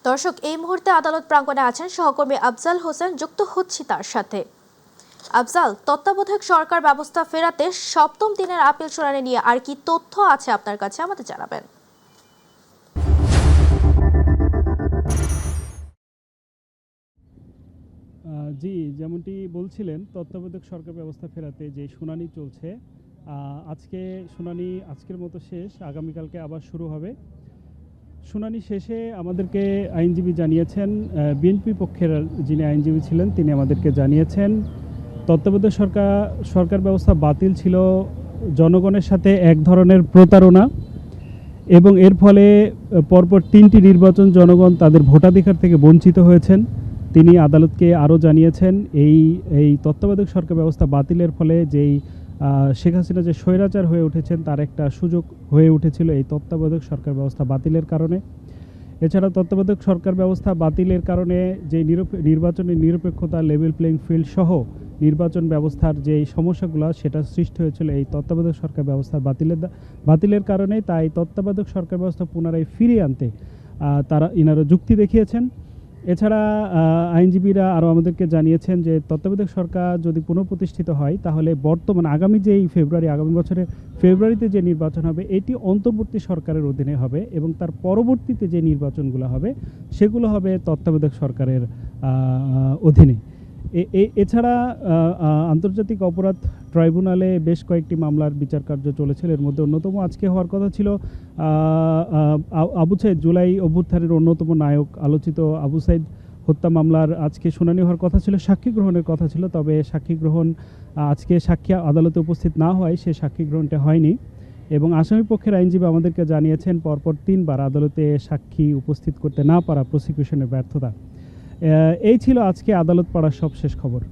দর্শক, এই মুহূর্তে আদালত প্রাঙ্গণে আছেন সহকর্মী আফজাল হোসেন, যুক্ত হচ্ছি তার সাথে। আফজাল, তত্ত্বাবধায়ক সরকার ব্যবস্থা ফেরাতে সপ্তম দিনের আপিল শুনানি নিয়ে আর কি তথ্য আছে আপনার কাছে, আমাদের জানাবেন। জি, যেমনটি বলছিলেন, তত্ত্বাবধায়ক সরকার ব্যবস্থা ফেরাতে যে শুনানি চলছে, আজকে শুনানি আজকের মতো শেষ, আগামীকালকে আবার শুরু হবে। শুনানি শেষে আমাদেরকে আইনজীবী জানিয়েছেন, বিএনপি পক্ষের যিনি আইনজীবী ছিলেন তিনি আমাদেরকে জানিয়েছেন তত্ত্বাবধায়ক সরকার ব্যবস্থা বাতিল ছিল জনগণের সাথে এক ধরনের প্রতারণা, এবং এর ফলে পরপর 3টি নির্বাচন জনগণ তাদের ভোটাধিকার থেকে বঞ্চিত হয়েছেন। তিনি আদালতকে আরও জানিয়েছেন এই তত্ত্বাবধায়ক সরকার ব্যবস্থা বাতিলের ফলে যেই শেখ হাসিনা যে স্বৈরাচার হয়ে উঠেছেন তার একটা সুযোগ হয়ে উঠেছিল এই তত্ত্বাবধায়ক সরকার ব্যবস্থা বাতিলের কারণে। এছাড়া তত্ত্বাবধায়ক সরকার ব্যবস্থা বাতিলের কারণে যে নির্বাচনের নিরপেক্ষতা, লেভেল প্লেইং ফিল্ড সহ নির্বাচন ব্যবস্থার যে সমস্যাগুলো সেটা সৃষ্টি হয়েছিল এই তত্ত্বাবধায়ক সরকার ব্যবস্থা বাতিলের কারণে। তাই তত্ত্বাবধায়ক সরকার ব্যবস্থা পুনরায় ফিরিয়ে আনতে ইনারা যুক্তি দেখিয়েছেন। এছাড়া আইনজীবীরা আরও আমাদেরকে জানিয়েছেন যে তত্ত্বাবধায়ক সরকার যদি পুনঃপ্রতিষ্ঠিত হয় তাহলে আগামী বছরের ফেব্রুয়ারিতে যে নির্বাচন হবে এটি অন্তর্বর্তী সরকারের অধীনে হবে, এবং তার পরবর্তীতে যে নির্বাচনগুলো হবে সেগুলো হবে তত্ত্বাবধায়ক সরকারের অধীনে। এছাড়া আন্তর্জাতিক অপরাধ ট্রাইব্যুনালে বেশ কয়েকটি মামলার বিচার কার্য চলেছিল। এর মধ্যে অন্যতম আজকে হওয়ার কথা ছিল আবু সাইদ, জুলাই অভ্যুত্থানের অন্যতম নায়ক আলোচিত আবু সাইদ হত্যা মামলার আজকে শুনানি হওয়ার কথা ছিল, সাক্ষী গ্রহণের কথা ছিল। তবে সাক্ষী গ্রহণ আজকে সাক্ষী আদালতে উপস্থিত না হয় সে সাক্ষী গ্রহণটা হয়নি, এবং আসামি পক্ষের আইনজীবী আমাদেরকে জানিয়েছেন পরপর 3বার আদালতে সাক্ষী উপস্থিত করতে না পারা প্রসিকিউশনের ব্যর্থতা। এই ছিল আজকে আদালত পাড়ার সবশেষ খবর।